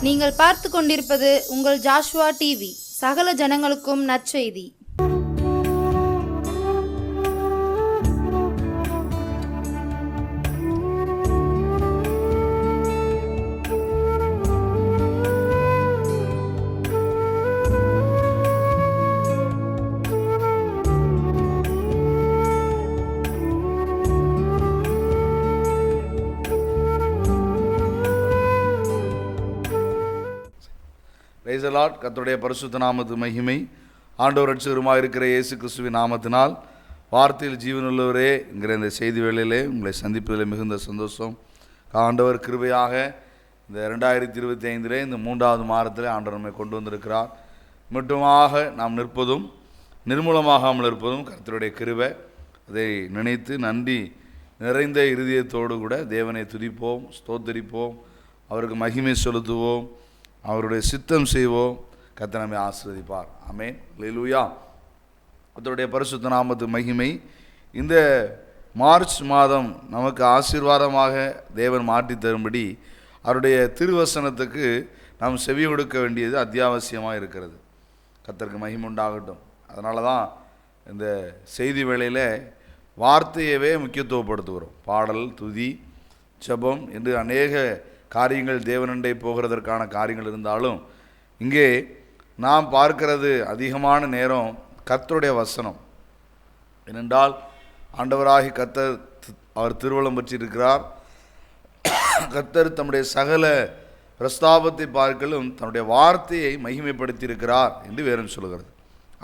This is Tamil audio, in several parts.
நீங்கள் பார்த்து கொண்டிருப்பது உங்கள் ஜாஷ்வா டிவி. சகல ஜனங்களுக்கும் நற்செய்தி. Praise the Lord. கர்த்தருடைய பரிசுத்த நாமத்துக்கு மகிமை. ஆண்டவர் ரட்சகருமாக இருக்கிற இயேசு கிறிஸ்துவின் நாமத்தினால் வார்த்தையில் ஜீவனுள்ளவரே என்கிற இந்த செய்தி வேளையிலே உங்களை சந்திப்பதில் மிகுந்த சந்தோஷம். ஆண்டவர் கிருபையாக இந்த 2025 இந்த 3வது மாதத்தில் ஆண்டவர் நம்மை கொண்டு வந்திருக்கிறார். மட்டுமாக நாம் நிற்பதும் நிர்மூலமாகாமல் இருப்பதும் கர்த்தருடைய கிருபை. அதை நினைத்து நன்றி நிறைந்த இருதயத்தோடு கூட தேவனை துதிப்போம், ஸ்தோத்தரிப்போம், அவருக்கு மகிமை செலுத்துவோம், அவருடைய சித்தம் செய்வோம். கர்த்தர் நம்மை ஆசீர்வதிப்பார். ஆமென். அல்லேலூயா. கர்த்தருடைய பரிசுத்த நாமத்துக்கு மகிமை. இந்த மார்ச் மாதம் நமக்கு ஆசீர்வாதமாக தேவன் மாற்றி தரும்படி அவருடைய திருவசனத்துக்கு நாம் செவி கொடுக்க வேண்டியது அத்தியாவசியமாக இருக்கிறது. கர்த்தருக்கு மகிமை உண்டாகட்டும். அதனால தான் இந்த செய்தி வேளையில் வார்த்தையவே முக்கியத்துவப்படுத்துகிறோம். பாடல், துதி, ஜெபம் என்று அநேக காரியங்கள் தேவனண்டை போகிறதற்கான காரியங்கள் இருந்தாலும் இங்கே நாம் பார்க்கிறது அதிகமான நேரம் கர்த்தருடைய வசனம். ஏனென்றால் ஆண்டவராகி கர்த்தர் அவர் திருவள்ளம் பெற்றிருக்கிறார். கர்த்தர் தம்முடைய சகல பிரஸ்தாபத்தை பார்க்கலும் தன்னுடைய வார்த்தையை மகிமைப்படுத்தியிருக்கிறார் என்று வேதம் சொல்கிறது.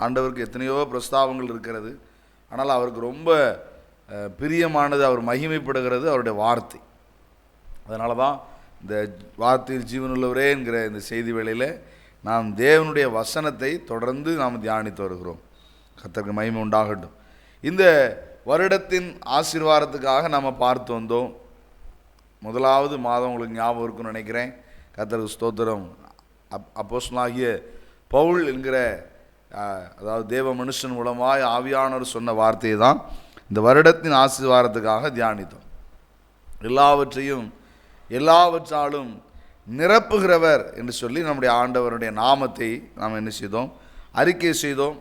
ஆண்டவருக்கு எத்தனையோ பிரஸ்தாபங்கள் இருக்கிறது. ஆனால் அவருக்கு ரொம்ப பிரியமானது, அவர் மகிமைப்படுகிறது அவருடைய வார்த்தை. அதனால தான் இந்த வார்த்தையில் ஜீவனுள்ளவரே என்கிற இந்த செய்தி வேளையில் நாம் தேவனுடைய வசனத்தை தொடர்ந்து நாம் தியானித்து வருகிறோம். கர்த்தருக்கு மகிமை உண்டாகட்டும். இந்த வருடத்தின் ஆசீர்வாதத்துக்காக நாம் பார்த்து வந்தோம். முதலாவது மாதம் உங்களுக்கு ஞாபகம் இருக்குன்னு நினைக்கிறேன். கர்த்தருக்கு ஸ்தோத்திரம். அப்போஸ்தலனாகிய பவுல் என்கிற அதாவது தேவ மனுஷன் மூலமாய் ஆவியானவர் சொன்ன வார்த்தையை தான் இந்த வருடத்தின் ஆசீர்வாதத்துக்காக தியானித்தோம். எல்லாவற்றாலும் நிரப்புகிறவர் என்று சொல்லி நம்முடைய ஆண்டவருடைய நாமத்தை நாம் என்ன செய்தோம்? அறிக்கை செய்தோம்.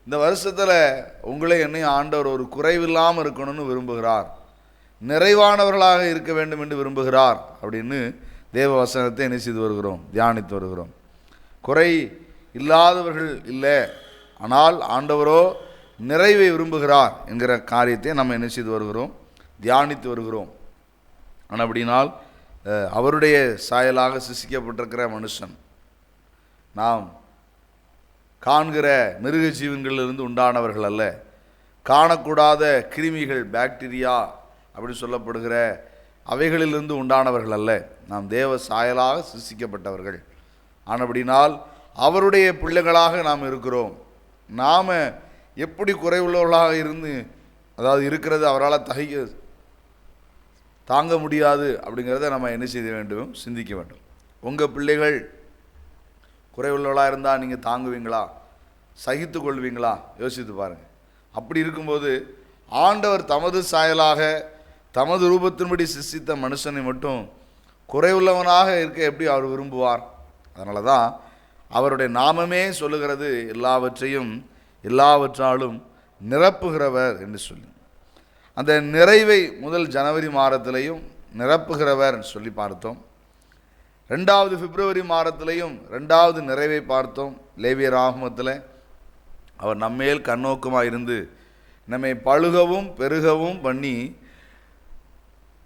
இந்த வருஷத்தில் உங்களே என்னையும் ஆண்டவர் ஒரு குறைவில்லாமல் இருக்கணும்னு விரும்புகிறார், நிறைவானவர்களாக இருக்க வேண்டும் என்று விரும்புகிறார் அப்படின்னு தேவ வசனத்தை என்ன செய்து வருகிறோம்? தியானித்து வருகிறோம். குறை இல்லாதவர்கள் இல்லை, ஆனால் ஆண்டவரோ நிறைவை விரும்புகிறார் என்கிற காரியத்தை நம்ம என்ன செய்து வருகிறோம்? தியானித்து வருகிறோம். ஆனால் அப்படினால் அவருடைய சாயலாக சிருஷ்டிக்கப்பட்டிருக்கிற மனுஷன் நாம் காண்கிற மிருக ஜீவன்களிலிருந்து உண்டானவர்கள் அல்ல, காணக்கூடாத கிருமிகள், பாக்டீரியா அப்படின்னு சொல்லப்படுகிற அவைகளிலிருந்து உண்டானவர்கள் அல்ல. நாம் தேவ சாயலாக சிருஷ்டிக்கப்பட்டவர்கள். ஆனபடினால் அவருடைய பிள்ளைகளாக நாம் இருக்கிறோம். நாம் எப்படி குறைவுள்ளவர்களாக இருக்கிறது அவரால் தாங்க முடியாது அப்படிங்கிறத நம்ம என்ன செய்ய வேண்டும்? சிந்திக்க வேண்டும். உங்கள் பிள்ளைகள் குறைவுள்ளவர்களாக இருந்தால் நீங்கள் தாங்குவீங்களா? சகித்து கொள்வீங்களா? யோசித்து பாருங்கள். அப்படி இருக்கும்போது ஆண்டவர் தமது சாயலாக தமது ரூபத்தின்படி சிருஷ்டித்த மனுஷனை மட்டும் குறைவுள்ளவனாக இருக்க எப்படி அவர் விரும்புவார்? அதனால தான் அவருடைய நாமமே சொல்லுகிறது எல்லாவற்றாலும் நிரப்புகிறவர் என்று சொல்லி. அந்த நிறைவை முதல் ஜனவரி மாதத்திலையும் நிரப்புகிறவர் சொல்லி பார்த்தோம். 2வது பிப்ரவரி மாதத்திலையும் 2வது நிறைவை பார்த்தோம். லேவியர் ஆகமத்தில் அவர் நம்மேல் கண்ணோக்கமாக இருந்து நம்மை பழுகவும் பெருகவும் பண்ணி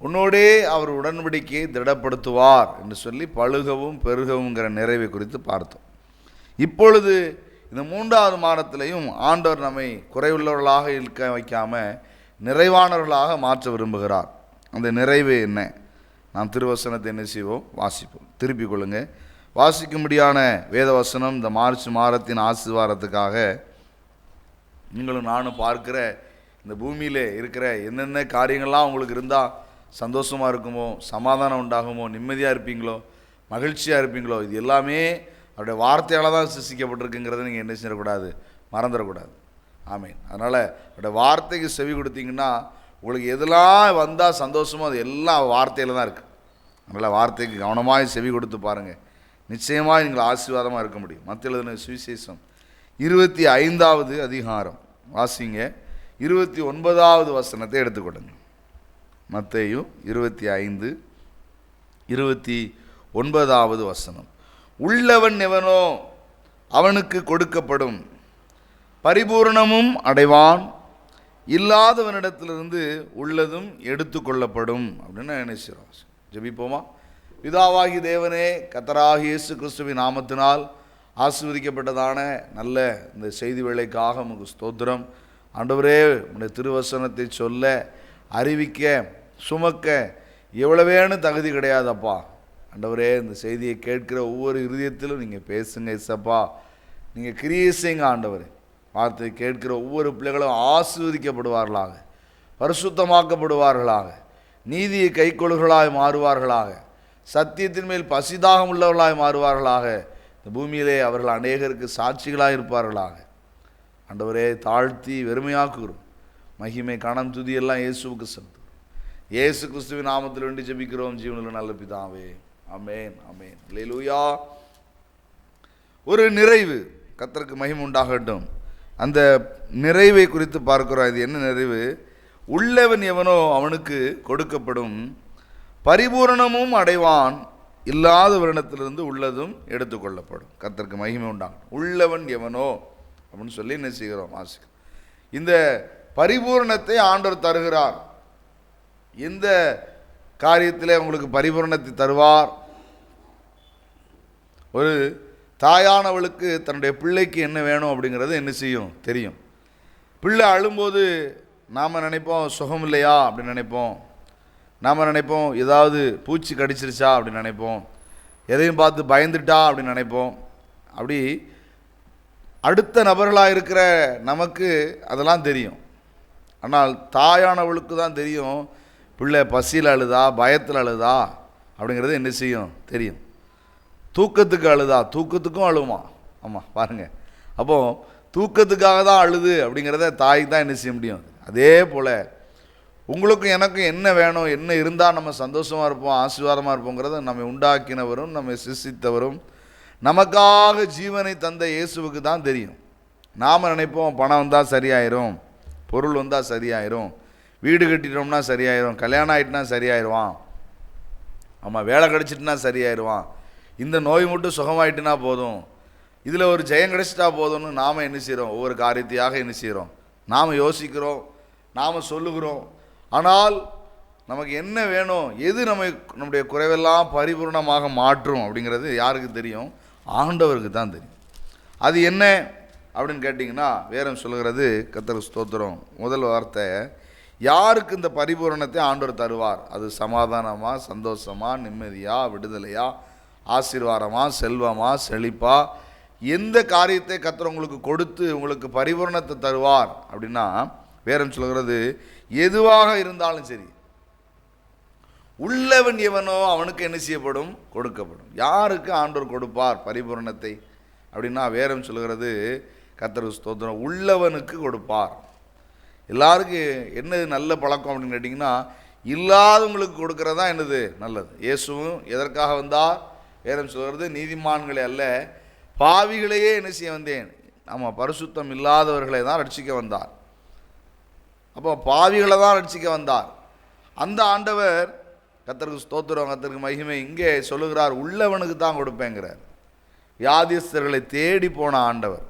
உன்னோடே அவர் உடன்படிக்கையை திடப்படுத்துவார் என்று சொல்லி பழுகவும் பெருகவுங்கிற நிறைவை குறித்து பார்த்தோம். இப்பொழுது இந்த 3வது மாதத்திலையும் ஆண்டவர் நம்மை குறைவுள்ளவர்களாக இருக்க வைக்காமல் நிறைவானவர்களாக மாற்ற விரும்புகிறார். அந்த நிறைவு என்ன? நாம் திருவசனத்தை என்ன செய்வோம்? வாசிப்போம். திருப்பிக் கொள்ளுங்க. வாசிக்கும்படியான வேத வசனம் இந்த மார்ச் மாதத்தின் ஆசீர்வாதத்துக்காக நீங்களும் நானும் பார்க்கிற இந்த பூமியில் இருக்கிற என்னென்ன காரியங்கள்லாம் உங்களுக்கு இருந்தால் சந்தோஷமாக இருக்குமோ, சமாதானம் உண்டாகுமோ, நிம்மதியாக இருப்பீங்களோ, மகிழ்ச்சியாக இருப்பீங்களோ, இது எல்லாமே அவருடைய வார்த்தையால் தான் சிருஷ்டிக்கப்பட்டிருக்குங்கிறத நீங்கள் என்ன செய்யக்கூடாது? மறந்துடக்கூடாது. ஆமீன். அதனால் அவருடைய வார்த்தைக்கு செவி கொடுத்தீங்கன்னா உங்களுக்கு எதெல்லாம் வந்தால் சந்தோஷமோ அது எல்லாம் வார்த்தையில் தான் இருக்குது. அதனால் வார்த்தைக்கு கவனமாக செவி கொடுத்து பாருங்கள். நிச்சயமாக நீங்கள் ஆசீர்வாதமாக இருக்க முடியும். மத்திய எழுதின சுவிசேஷம் 25வது அதிகாரம் வாசிங்க, 29வது வசனத்தை எடுத்துக்கொடுங்க. மத்தேயு 25:29வது வசனம். உள்ளவன் எவனோ அவனுக்கு கொடுக்கப்படும், பரிபூரணமும் அடைவான், இல்லாதவனிடத்திலிருந்து உள்ளதும் எடுத்துக்கொள்ளப்படும் அப்படின்னு நினைச்சிடும். ஜெபிப்போமா? பிதாவாகி தேவனே, கர்த்தராகிய இயேசு கிறிஸ்துவின் நாமத்தினால் ஆசீர்வதிக்கப்பட்டதான நல்ல இந்த செய்தி வேளைக்காக உமக்கு ஸ்தோத்திரம். ஆண்டவரே, உடைய திருவசனத்தை சொல்ல, அறிவிக்க, சுமக்க எவ்வளவேன்னு தகுதி கிடையாதப்பா. ஆண்டவரே, இந்த செய்தியை கேட்கிற ஒவ்வொரு இருதயத்திலும் நீங்கள் பேசுங்க இசப்பா, நீங்கள் கிரியை செய்யுங்க ஆண்டவரே. வார்த்தை கேட்கிற ஒவ்வொரு பிள்ளைகளும் ஆசீர்வதிக்கப்படுவார்களாக, பரிசுத்தமாக்கப்படுவார்களாக, நீதியை கைக்கொள்களாய் மாறுவார்களாக, சத்தியத்தின் மேல் பசிதாகம் உள்ளவர்களாய் மாறுவார்களாக. இந்த பூமியிலே அவர்கள் அநேகருக்கு சாட்சிகளாக இருப்பார்களாக. ஆண்டவரே, தாழ்த்தி வெறுமையாக்குகிறோம். மகிமை, கணம், துதி எல்லாம் இயேசுவுக்கு செலுத்துகிறோம். இயேசு கிறிஸ்துவின் நாமத்தில் வேண்டி ஜெபிக்கிறோம் ஜீவனுள்ள நல்ல பிதாவே. ஆமென், ஆமென். அல்லேலூயா. ஒரு நிறைவு, கர்த்தருக்கு மகிமை உண்டாகட்டும். அந்த நிறைவை குறித்து பார்க்கிறோம். இது என்ன நிறைவு? உள்ளவன் எவனோ அவனுக்கு கொடுக்கப்படும், பரிபூரணமும் அடைவான், இல்லாதவரிடத்திலிருந்து உள்ளதும் எடுத்துக்கொள்ளப்படும். கர்த்தருக்கு மகிமை உண்டாகும். உள்ளவன் எவனோ அப்படின்னு சொல்லி என்ன செய்கிறோம்? வாசிக்கிறோம். இந்த பரிபூரணத்தை ஆண்டவர் தருகிறார். எந்த காரியத்திலே உங்களுக்கு பரிபூரணத்தை தருவார்? ஒரு தாயானவளுக்கு தன்னுடைய பிள்ளைக்கு என்ன வேணும் அப்படிங்கிறது என்ன செய்யும்? தெரியும். பிள்ளை அழும்போது நாம் நினைப்போம் சுகம் இல்லையா அப்படின்னு நினைப்போம். நாம் நினைப்போம் ஏதாவது பூச்சி கடிச்சிருச்சா அப்படின்னு நினைப்போம். எதையும் பார்த்து பயந்துட்டா அப்படின்னு நினைப்போம். அப்படி அடுத்த நபர்களாக இருக்கிற நமக்கு அதெல்லாம் தெரியும். ஆனால் தாயானவளுக்கு தான் தெரியும் பிள்ளை பசியில் அழுதா, பயத்தில் அழுதா அப்படிங்கிறது என்ன செய்யும்? தெரியும். தூக்கத்துக்கு அழுதா, தூக்கத்துக்கும் அழுமா. ஆமாம், பாருங்கள். அப்போது தூக்கத்துக்காக தான் அழுது அப்படிங்கிறத தாய்க்கு தான் என்ன செய்ய முடியும். அதே போல் உங்களுக்கும் எனக்கும் என்ன வேணும், என்ன இருந்தால் நம்ம சந்தோஷமாக இருப்போம், ஆசீர்வாதமாக இருப்போங்கிறத நம்மை உண்டாக்கினவரும் நம்மை சிருஷ்டித்தவரும் நமக்காக ஜீவனை தந்த இயேசுவுக்கு தான் தெரியும். நாம் நினைப்போம் பணம் வந்தால் சரியாயிரும், பொருள் வந்தால் சரியாயிரும், வீடு கட்டிட்டோம்னா சரியாயிரும், கல்யாணம் ஆகிட்டுனா சரியாயிடுவான், ஆமாம் வேலை கிடச்சிட்டுனா சரியாயிடுவான், இந்த நோய் மட்டும் சுகமாயிட்டுனா போதும், இதில் ஒரு ஜெயம் கிடச்சிட்டா போதும்னு நாம் என்ன செய்கிறோம்? ஒவ்வொரு காரியத்தையாக என்ன செய்கிறோம்? நாம் யோசிக்கிறோம், நாம் சொல்லுகிறோம். ஆனால் நமக்கு என்ன வேணும், எது நம்முடைய குறைவெல்லாம் பரிபூர்ணமாக மாற்றும் அப்படிங்கிறது யாருக்கு தெரியும்? ஆண்டவருக்கு தான் தெரியும். அது என்ன அப்படின்னு கேட்டிங்கன்னா, வேதம் சொல்லுகிறது, கர்த்தருக்கு ஸ்தோத்திரம், முதல் வார்த்தை, யாருக்கு இந்த பரிபூரணத்தை ஆண்டவர் தருவார்? அது சமாதானமா, சந்தோஷமா, நிம்மதியா, விடுதலையா, ஆசீர்வாதமா, செல்வமா, செழிப்பா, எந்த காரியத்தை கர்த்தர் உங்களுக்கு கொடுத்து உங்களுக்கு பரிபூரணத்தை தருவார் அப்படின்னா, வேதம் சொல்கிறது, எதுவாக இருந்தாலும் சரி, உள்ளவன் எவனோ அவனுக்கு என்ன செய்யப்படும்? கொடுக்கப்படும். யாருக்கு ஆண்டவர் கொடுப்பார் பரிபூரணத்தை அப்படின்னா, வேதம் சொல்கிறது, கர்த்தருக்கு ஸ்தோத்திரம், உள்ளவனுக்கு கொடுப்பார். எல்லாருக்கும் என்னது நல்ல பழக்கம் அப்படின்னு கேட்டிங்கன்னா, இல்லாதவங்களுக்கு கொடுக்கறதா என்னது நல்லது. இயேசுவும் எதற்காக வந்தார்? வேதம் சொல்கிறது, நீதிமான்களே அல்ல பாவிகளையே என்ன செய்ய வந்தேன். ஆமாம், பரிசுத்தம் இல்லாதவர்களை தான் ரட்சிக்க வந்தார். அப்போ பாவிகளை தான் ரட்சிக்க வந்தார். அந்த ஆண்டவர், கர்த்தருக்கு ஸ்தோத்திரம், கர்த்தருக்கு மகிமை, இங்கே சொல்லுகிறார், உள்ளவனுக்கு தான் கொடுப்பேங்கிறார். வியாதிஸ்தர்களை தேடி போன ஆண்டவர்,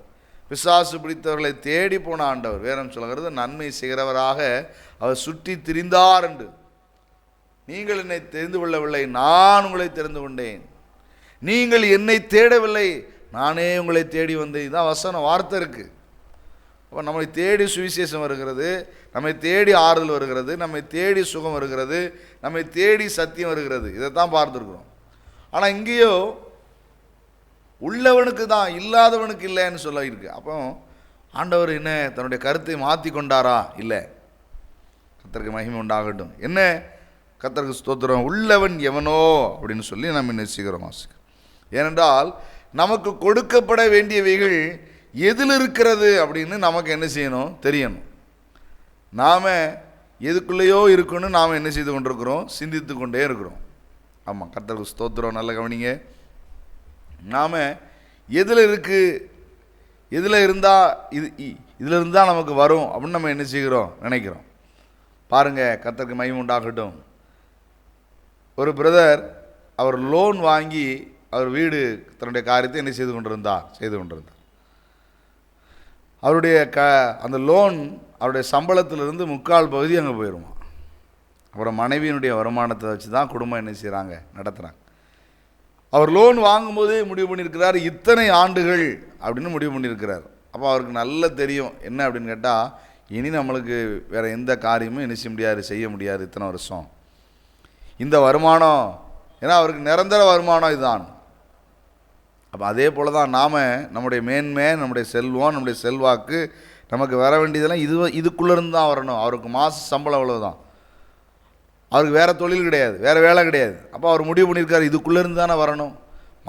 பிசாசு பிடித்தவர்களை தேடி போன ஆண்டவர். வேதம் சொல்கிறது, நன்மை செய்கிறவராக அவர் சுற்றி திரிந்தார் என்று. நீங்கள் என்னை தெரிந்து கொள்ளவில்லை, நான் உங்களை தெரிந்து கொண்டேன். நீங்கள் என்னை தேடவில்லை, நானே உங்களை தேடி வந்தேன். இதுதான் வசனம், வார்த்தை இருக்குது. அப்போ நம்மை தேடி சுவிசேஷம் வருகிறது, நம்மை தேடி ஆறுதல் வருகிறது, நம்மை தேடி சுகம் வருகிறது, நம்மை தேடி சத்தியம் வருகிறது. இதைத்தான் பார்த்துருக்குறோம். ஆனால் இங்கேயோ உள்ளவனுக்கு தான், இல்லாதவனுக்கு இல்லைன்னு சொல்ல இருக்கு. அப்போ ஆண்டவர் என்ன தன்னுடைய கருத்தை மாற்றி கொண்டாரா? இல்லை. கர்த்தருக்கு மகிமை உண்டாகட்டும். என்ன? கர்த்தருக்கு ஸ்தோத்திரம், உள்ளவன் எவனோ அப்படின்னு சொல்லி நம்ம நினைச்சுக்கிறோம். ஏனென்றால் நமக்கு கொடுக்கப்பட வேண்டியவைகள் எதில் இருக்கிறது அப்படின்னு நமக்கு என்ன செய்யணும்? தெரியணும். நாம் எதுக்குள்ளேயோ இருக்குன்னு நாம் என்ன செய்து கொண்டிருக்கிறோம்? சிந்தித்து கொண்டே இருக்கிறோம். ஆமாம், கர்த்தருக்கு ஸ்தோத்திரம். நல்ல கவனிங்க. நாம் எதில் இருக்குது, எதில் இருந்தால் இதில் இருந்தால் நமக்கு வரும் அப்படின்னு நம்ம என்ன செய்கிறோம், நினைக்கிறோம். பாருங்கள், கர்த்தருக்கு மகிமை உண்டாகட்டும். ஒரு பிரதர் அவர் லோன் வாங்கி அவர் வீடு தன்னுடைய காரியத்தை என்ன செய்து கொண்டிருந்தார். அவருடைய அந்த லோன் அவருடைய சம்பளத்திலிருந்து 3/4 பகுதி அங்கே போயிடுமா. அவரோட மனைவியினுடைய வருமானத்தை வச்சு தான் குடும்பம் என்ன செய்கிறாங்க, நடத்துகிறாங்க. அவர் லோன் வாங்கும்போதே முடிவு பண்ணியிருக்கிறார், இத்தனை ஆண்டுகள் அப்படின்னு முடிவு பண்ணியிருக்கிறார். அப்போ அவருக்கு நல்லா தெரியும் என்ன அப்படின்னு கேட்டால், இனி நம்மளுக்கு வேறு எந்த காரியமும் என்ன செய்ய முடியாது இத்தனை வருஷம். இந்த வருமானம், ஏன்னா அவருக்கு நிரந்தர வருமானம் இதுதான். அப்போ அதே போல் தான் நாம் நம்முடைய மேன்மை, நம்முடைய செல்வம், நம்முடைய செல்வாக்கு, நமக்கு வர வேண்டியதெல்லாம் இதுக்குள்ளேருந்து தான் வரணும். அவருக்கு மாத சம்பளம் அவ்வளோதான், அவருக்கு வேறு தொழில் கிடையாது, வேறு வேலை கிடையாது. அப்போ அவர் முடிவு பண்ணியிருக்காரு, இதுக்குள்ளேருந்து தானே வரணும்,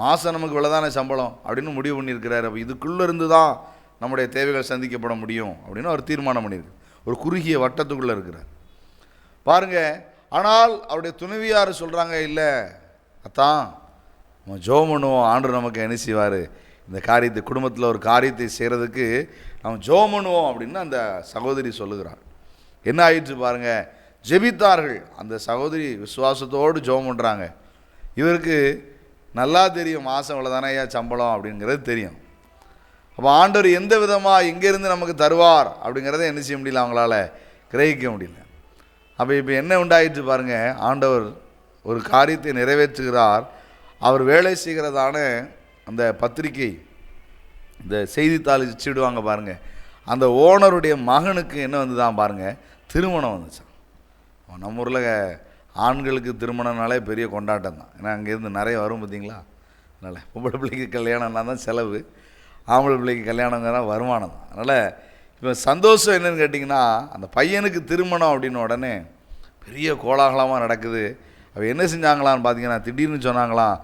மாதம் நமக்கு இவ்வளோ தானே சம்பளம் அப்படின்னு முடிவு பண்ணியிருக்கிறார். அப்போ இதுக்குள்ளேருந்து தான் நம்முடைய தேவைகள் சந்திக்கப்பட முடியும் அப்படின்னு அவர் தீர்மானம் பண்ணியிருக்கு. ஒரு குறுகிய வட்டத்துக்குள்ளே இருக்கிறார் பாருங்கள். ஆனால் அவருடைய துணைவியார் சொல்கிறாங்க, இல்லை அத்தான் நம்ம ஜெபம் பண்ணுவோம், ஆண்டவர் நமக்கு என்ன செய்வார், இந்த காரியத்தை குடும்பத்தில் ஒரு காரியத்தை செய்கிறதுக்கு நம்ம ஜெபம் பண்ணுவோம் அப்படின்னு அந்த சகோதரி சொல்லுகிறார். என்ன ஆயிடுச்சு பாருங்கள், ஜெபித்தார்கள். அந்த சகோதரி விசுவாசத்தோடு ஜெபம் பண்ணுறாங்க. இவருக்கு நல்லா தெரியும் மாதம் இவ்வளோதானே ஐயா சம்பளம் அப்படிங்கிறது தெரியும். அப்போ ஆண்டவர் எந்த விதமாக எங்கேருந்து நமக்கு தருவார் அப்படிங்கிறத என்ன செய்ய முடியல, அவங்களால கிரகிக்க முடியல. அப்போ இப்போ என்ன உண்டாயிடுச்சு பாருங்கள், ஆண்டவர் ஒரு காரியத்தை நிறைவேற்றுகிறார். அவர் வேலை செய்கிறதான அந்த பத்திரிக்கை, இந்த செய்தித்தாள் வச்சுடுவாங்க பாருங்கள், அந்த ஓனருடைய மகனுக்கு என்ன வந்து தான் பாருங்கள், திருமணம் வந்துச்சான். நம்ம ஊரில் ஆண்களுக்கு திருமணம்னாலே பெரிய கொண்டாட்டம் தான். ஏன்னா அங்கேருந்து நிறைய வரும் பார்த்தீங்களா. அதனால் பொம்பளை பிள்ளைக்கு கல்யாணம்னா தான் செலவு, ஆம்பளை பிள்ளைக்கு கல்யாணங்கிற வருமானம் தான். அதனால் இப்போ சந்தோஷம் என்னன்னு கேட்டிங்கன்னா, அந்த பையனுக்கு திருமணம் அப்படின்னு உடனே பெரிய கோலாகலமாக நடக்குது. அவள் என்ன செஞ்சாங்களான்னு பார்த்தீங்கன்னா, திடீர்னு சொன்னாங்களாம்,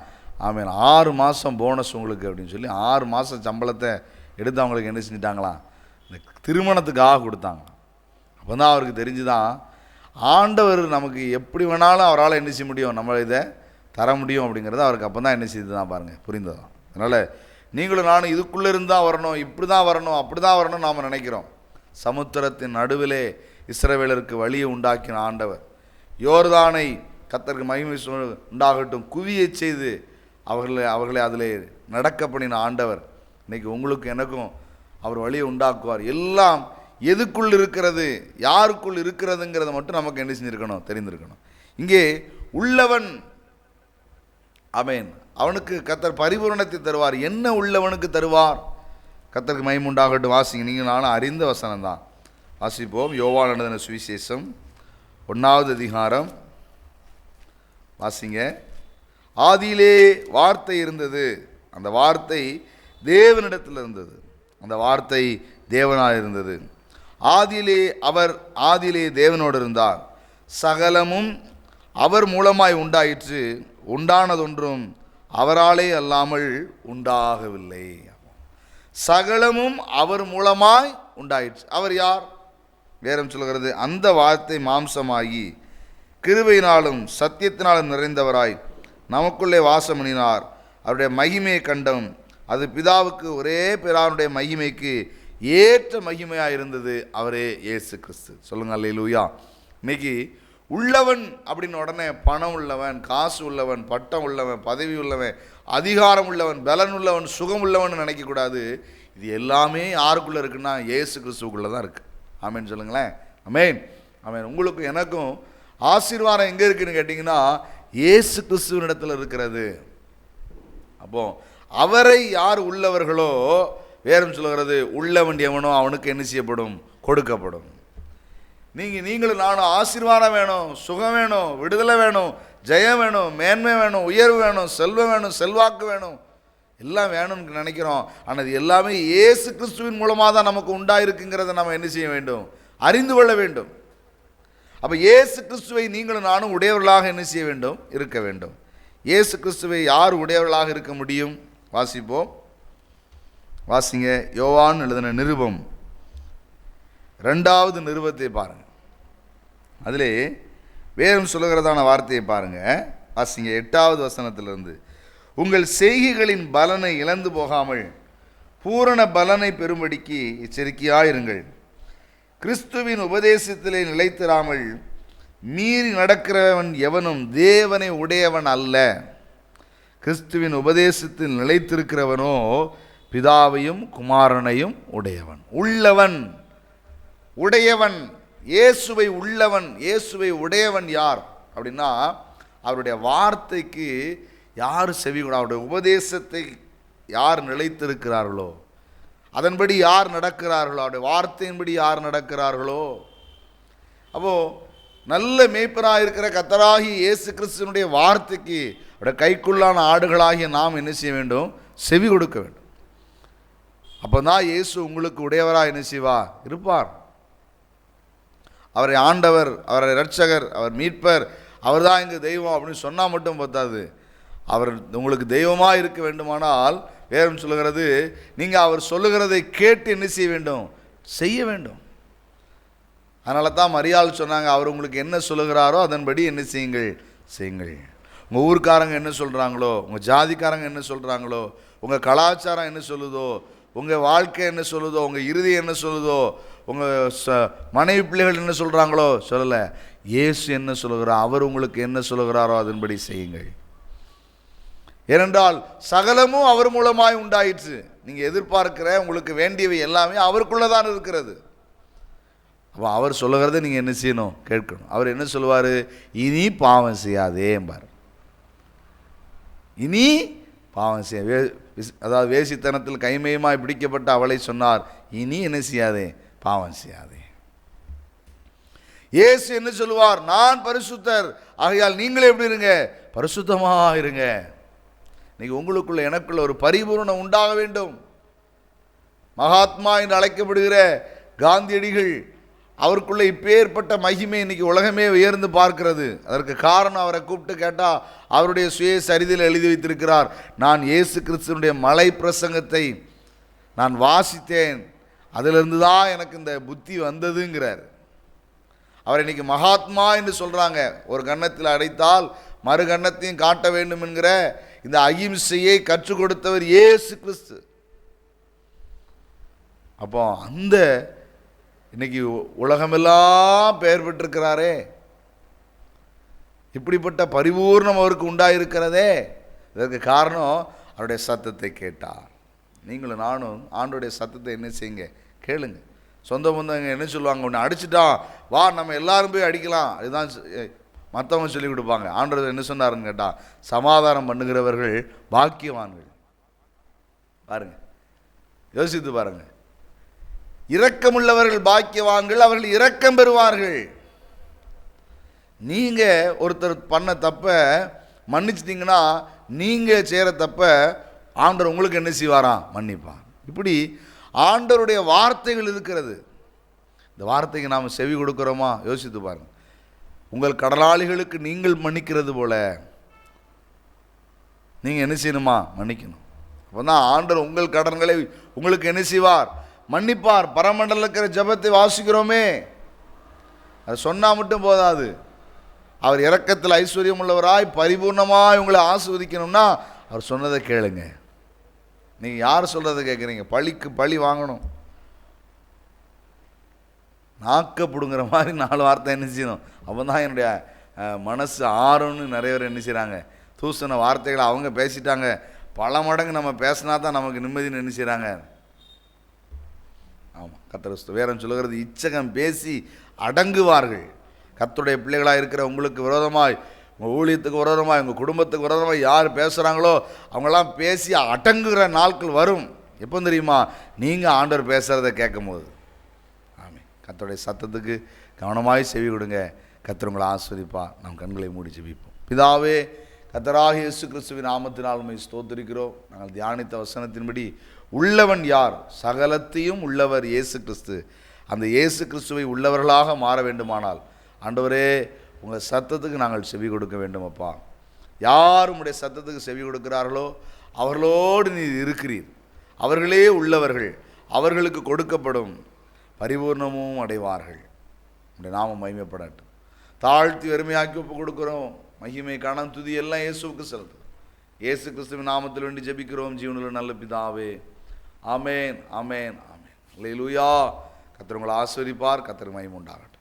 ஆமாம் 6 மாதம் போனஸ் உங்களுக்கு அப்படின்னு சொல்லி 6 மாதம் சம்பளத்தை எடுத்து அவங்களுக்கு என்ன செஞ்சிட்டாங்களாம், இந்த திருமணத்துக்காக கொடுத்தாங்க. அப்போ தான் அவருக்கு தெரிஞ்சுதான் ஆண்டவர் நமக்கு எப்படி வேணாலும் அவரால் என்ன செய்ய முடியும், நம்ம இதை தர முடியும் அப்படிங்கிறது அவருக்கு அப்போ தான் என்ன செய்து தான் பாருங்கள் புரிந்ததான். அதனால் நீங்களும் நானும் இதுக்குள்ளே இருந்தால் வரணும், இப்படி தான் வரணும், அப்படி தான் வரணும்னு நாம் நினைக்கிறோம். சமுத்திரத்தின் நடுவிலே இஸ்ரவேலருக்கு வழியை உண்டாக்கின ஆண்டவர், யோர்தானை கர்த்தருக்கு மகிமை உண்டாகட்டும் குவியை செய்து அவர்களை அதில் நடக்க பண்ணின ஆண்டவர் இன்றைக்கி உங்களுக்கு எனக்கும் அவர் வழியை உண்டாக்குவார். எல்லாம் எதுக்குள் இருக்கிறது, யாருக்குள் இருக்கிறதுங்கிறத மட்டும் நமக்கு என்ன செஞ்சுருக்கணும், தெரிந்திருக்கணும். இங்கே உள்ளவன் ஆமென், அவனுக்கு கர்த்தர் பரிபூரணத்தை தருவார். என்ன உள்ளவனுக்கு தருவார், கர்த்தருக்கு மகிமை உண்டாகட்டும். வாசிங்க, நீங்கள் நானும் அறிந்த வசனம் தான். வாசிப்போம். யோவான் எழுதின சுவிசேஷம் 1வது அதிகாரம் வாசிங்க. ஆதியிலே வார்த்தை இருந்தது, அந்த வார்த்தை தேவனிடத்தில் இருந்தது, அந்த வார்த்தை தேவனாக இருந்தது. ஆதியிலே தேவனோடு இருந்தார். சகலமும் அவர் மூலமாய் உண்டாயிற்று, உண்டானதொன்றும் அவராலே அல்லாமல் உண்டாகவில்லை. சகலமும் அவர் மூலமாய் உண்டாயிற்று. அவர் யார்? வேதம் சொல்கிறது, அந்த வார்த்தை மாம்சமாகி கிருபையினாலும் சத்தியத்தினாலும் நிறைந்தவராய் நமக்குள்ளே வாசம் பண்ணினார். அவருடைய மகிமையை கண்டோம், அது பிதாவுக்கு ஒரே பிதாவுடைய மகிமைக்கு ஏற்ற மகிமையாக இருந்தது, அவரே இயேசு கிறிஸ்து. சொல்லுங்க அல்லேலூயா. இன்னைக்கு உள்ளவன் அப்படின்னு உடனே பணம் உள்ளவன், காசு உள்ளவன், பட்டம் உள்ளவன், பதவி உள்ளவன், அதிகாரம் உள்ளவன், பலன் உள்ளவன், சுகம் உள்ளவன் நினைக்கக்கூடாது. இது எல்லாமே யாருக்குள்ளே இருக்குன்னா இயேசு கிறிஸ்துவுக்குள்ளே தான் இருக்குது. ஆமேன்னு சொல்லுங்களேன். ஆமேன் ஆமேன். உங்களுக்கும் எனக்கும் ஆசீர்வாதம் எங்கே இருக்குதுன்னு கேட்டிங்கன்னா இயேசு கிறிஸ்துவினிடத்தில் இருக்கிறது. அப்போது அவரை யார் உள்ளவர்களோ, வேறும் சொல்லுகிறது, உள்ளவன் எவனோ அவனுக்கு என்ன செய்யப்படும், கொடுக்கப்படும். நீங்களும் நானும் ஆசீர்வாதம் வேணும், சுகம் வேணும், விடுதலை வேணும், ஜெயம் வேணும், மேன்மை வேணும், உயர்வு வேணும், செல்வம் வேணும், செல்வாக்கு வேணும், எல்லாம் வேணும்னு நினைக்கிறோம். ஆனால் இது எல்லாமே இயேசு கிறிஸ்துவின் மூலமாக தான் நமக்கு உண்டாயிருக்குங்கிறத நம்ம என்ன செய்ய வேண்டும், அறிந்து கொள்ள வேண்டும். அப்போ இயேசு கிறிஸ்துவை நீங்களும் நானும் உடையவர்களாக என்ன செய்ய வேண்டும், இருக்க வேண்டும். இயேசு கிறிஸ்துவை யார் உடையவர்களாக இருக்க முடியும்? வாசிப்போம். வாசிங்க. யோவான் எழுதின நிருபம் 2வது நிருபத்தை பாருங்கள். அதிலே வேறும் சொல்லுகிறதான வார்த்தையை பாருங்கள். வாசிங்க 8வது வசனத்திலிருந்து. உங்கள் செய்கைகளின் பலனை இழந்து போகாமல் பூரண பலனை பெறும்படிக்கு எச்சரிக்கையாயிருங்கள். கிறிஸ்துவின் உபதேசத்திலே நிலைத்திராமல் மீறி நடக்கிறவன் எவனும் தேவனை உடையவன் அல்ல. கிறிஸ்துவின் உபதேசத்தில் நிலைத்திருக்கிறவனோ பிதாவையும் குமாரனையும் உடையவன். உள்ளவன், உடையவன், இயேசுவை உள்ளவன். இயேசுவை உடையவன் யார் அப்படின்னா, அவருடைய வார்த்தைக்கு யார் செவி கொடு, அவருடைய உபதேசத்தை யார் நிலைத்திருக்கிறார்களோ, அதன்படி யார் நடக்கிறார்களோ, அவருடைய வார்த்தையின்படி யார் நடக்கிறார்களோ. அப்போது நல்ல மேய்ப்பராக இருக்கிற கர்த்தராகிய இயேசு கிறிஸ்துவினுடைய வார்த்தைக்கு அவருடைய கைக்குள்ளான ஆடுகளாகிய நாம் என்ன செய்ய வேண்டும்? செவி கொடுக்க வேண்டும். அப்போ தான் இயேசு உங்களுக்கு உடையவராக என்ன செய்வார்? இருப்பார். அவரை ஆண்டவர், அவரை இரட்சகர், அவர் மீட்பர், அவர் தான் எங்கள் தெய்வம் அப்படின்னு சொன்னால் மட்டும் பத்தாது. அவர் உங்களுக்கு தெய்வமாக இருக்க வேண்டுமானால் வேதம் சொல்லுகிறது, நீங்கள் அவர் சொல்லுகிறதை கேட்டு என்ன செய்ய வேண்டும்? செய்ய வேண்டும். அதனால தான் மரியாள் சொன்னாங்க, அவர் உங்களுக்கு என்ன சொல்லுகிறாரோ அதன்படி என்ன செய்யுங்கள்? செய்யுங்கள். உங்கள் ஊர்க்காரங்க என்ன சொல்கிறாங்களோ, உங்கள் ஜாதிக்காரங்க என்ன சொல்கிறாங்களோ, உங்கள் கலாச்சாரம் என்ன சொல்லுதோ, உங்கள் வாழ்க்கை என்ன சொல்லுதோ, உங்கள் இறுதி என்ன சொல்லுதோ, உங்கள் மனைவி பிள்ளைகள் என்ன சொல்கிறாங்களோ சொல்லலை. இயேசு என்ன சொல்லுகிறார், அவர் உங்களுக்கு என்ன சொல்லுகிறாரோ அதன்படி செய்யுங்கள். ஏனென்றால் சகலமும் அவர் மூலமாய் உண்டாயிற்று. நீங்கள் எதிர்பார்க்கிற உங்களுக்கு வேண்டியவை எல்லாமே அவருக்குள்ளே தான் இருக்கிறது. அப்போ அவர் சொல்லுகிறத நீங்கள் என்ன செய்யணும்? கேட்கணும். அவர் என்ன சொல்லுவார்? இனி பாவம் செய்யாதேம்பார். இனி பாவம் செய்ய, அதாவது வேசித்தனத்தில் கைமயமாய் பிடிக்கப்பட்ட அவளை சொன்னார், இனி என்ன செய்யாதே? பாவம் செய்யாதே. இயேசு என்ன சொல்லுவார்? நான் பரிசுத்தர், ஆகையால் நீங்களே எப்படி இருங்க? பரிசுத்தமாக இருங்க. இன்னைக்கு உங்களுக்குள்ள எனக்குள்ள ஒரு பரிபூரணம் உண்டாக வேண்டும். மகாத்மா என்று அழைக்கப்படுகிற காந்தியடிகள், அவருக்குள்ள இப்பேற்பட்ட மகிமை இன்னைக்கு உலகமே உயர்ந்து பார்க்கிறது. அதற்கு காரணம், அவரை கூப்பிட்டு கேட்டால் அவருடைய சுய சரிதையில் எழுதி வைத்திருக்கிறார், நான் இயேசு கிறிஸ்துவனுடைய மலை பிரசங்கத்தை நான் வாசித்தேன், அதிலிருந்து தான் எனக்கு இந்த புத்தி வந்ததுங்கிறார். அவர் இன்னைக்கு மகாத்மா என்று சொல்கிறாங்க. ஒரு கன்னத்தில் அடைத்தால் மறு கன்னத்தையும் காட்ட வேண்டும் என்கிற இந்த அகிம்சையை கற்றுக் கொடுத்தவர் இயேசு கிறிஸ்து. அப்போ அந்த இன்னைக்கு உலகமெல்லாம் பெயர் பெற்றிருக்கிறாரே, இப்படிப்பட்ட பரிபூர்ணம் அவருக்கு உண்டாயிருக்கிறதே, இதற்கு காரணம் அவருடைய சத்தத்தை கேட்டார். நீங்களும் நானும் ஆண்டோடைய சத்தத்தை என்ன செய்யுங்க? கேளுங்க. சொந்த பந்தங்க என்ன சொல்லுவாங்க? ஒன்று அடிச்சுட்டான், வா நம்ம எல்லாரும் போய் அடிக்கலாம், அதுதான் மற்றவங்க சொல்லி கொடுப்பாங்க. ஆண்டவர் என்ன சொன்னாருன்னு கேட்டால், சமாதானம் பண்ணுகிறவர்கள் பாக்கியவான்கள். பாருங்க, யோசித்து பாருங்க. இரக்கமுள்ளவர்கள் பாக்கியவான்கள், அவர்கள் இரக்கம் பெறுவார்கள். நீங்கள் ஒருத்தர் பண்ண தப்ப மன்னிச்சிட்டிங்கன்னா, நீங்கள் செய்கிற தப்ப ஆண்டவர் உங்களுக்கு என்ன செய்வாராம்? மன்னிப்பான். இப்படி ஆண்டவருடைய வார்த்தைகள் இருக்கிறது. இந்த வார்த்தைக்கு நாம் செவி கொடுக்குறோமா? யோசித்து பாருங்கள். உங்கள் கடனாளிகளுக்கு நீங்கள் மன்னிக்கிறது போல நீங்கள் என்ன செய்யணுமா? மன்னிக்கணும். அப்போ தான் ஆண்டவர் உங்கள் கடன்களை உங்களுக்கு என்ன செய்வார்? மன்னிப்பார். பரமண்டல இருக்கிற ஜபத்தை வாசிக்கிறோமே, அது சொன்னால் மட்டும் போதாது. அவர் இரக்கத்தில் ஐஸ்வர்யம் உள்ளவராய் பரிபூர்ணமாய் உங்களை ஆசீர்வதிக்கணும்னா அவர் சொன்னதை கேளுங்க. நீங்கள் யார் சொல்கிறத கேட்குறீங்க? பழிக்கு பழி வாங்கணும், நாக்கப்படுங்கிற மாதிரி 4 வார்த்தை என்ன செய்யணும்? அப்போ தான் என்னுடைய மனசு ஆறுன்னு நிறைய பேர் என்ன செய்கிறாங்க? தூசண வார்த்தைகளை அவங்க பேசிட்டாங்க, பல மடங்கு நம்ம பேசினா தான் நமக்கு நிம்மதினு என்ன செய்கிறாங்க? ஆமாம், கர்த்தர் வேறம் சொல்லுகிறது, இச்சகம் பேசி அடங்குவார்கள். கர்த்தருடைய பிள்ளைகளாக இருக்கிற உங்களுக்கு விரோதமாய், உங்கள் ஊழியத்துக்கு விரோதமாய், உங்கள் குடும்பத்துக்கு விரோதமாய் யார் பேசுகிறாங்களோ அவங்களாம் பேசி அடங்குகிற நாட்கள் வரும். எப்போ தெரியுமா? நீங்கள் ஆண்டவர் பேசுகிறத கேட்கும் போது. ஆமாம், கர்த்தருடைய சத்தத்துக்கு கவனமாய் செவி கொடுங்க. கர்த்தர் உங்களை ஆசீர்வதிப்பார். நாம் கண்களை மூடி ஜெபிப்போம். பிதாவே, கர்த்தராகிய இயேசு கிறிஸ்துவின் நாமத்தினால் உம்மை ஸ்தோத்திரிக்கிறோம். நாங்கள் தியானித்த வசனத்தின்படி உள்ளவன் யார்? சகலத்தையும் உள்ளவர் இயேசு கிறிஸ்து. அந்த இயேசு கிறிஸ்துவை உள்ளவர்களாக மாற வேண்டுமானால் ஆண்டவரே உங்கள் சத்தத்துக்கு நாங்கள் செவி கொடுக்க வேண்டும். அப்பா, யார் உம்முடைய சத்தத்துக்கு செவி கொடுக்கிறார்களோ அவர்களோடு நீ இருக்கிறீர். அவர்களே உள்ளவர்கள், அவர்களுக்கு கொடுக்கப்படும், பரிபூர்ணமும் அடைவார்கள். உடைய நாமம் மகிமைப்படட்டும். தாழ்த்தி வறுமையாக்கி ஒப்பு கொடுக்குறோம். மகிமை, கனம், துதி எல்லாம் இயேசுவுக்கு செலுத்தும். இயேசு கிறிஸ்துவின் நாமத்தில் வேண்டி ஜெபிக்கிறோம் ஜீவனுள்ள நல்ல பிதாவே. ஆமேன், ஆமேன், ஆமேன். அல்லேலூயா. கர்த்தர் உங்களை ஆசீர்வதிப்பார். கர்த்தருக்கு மகிமை உண்டாகட்டும்.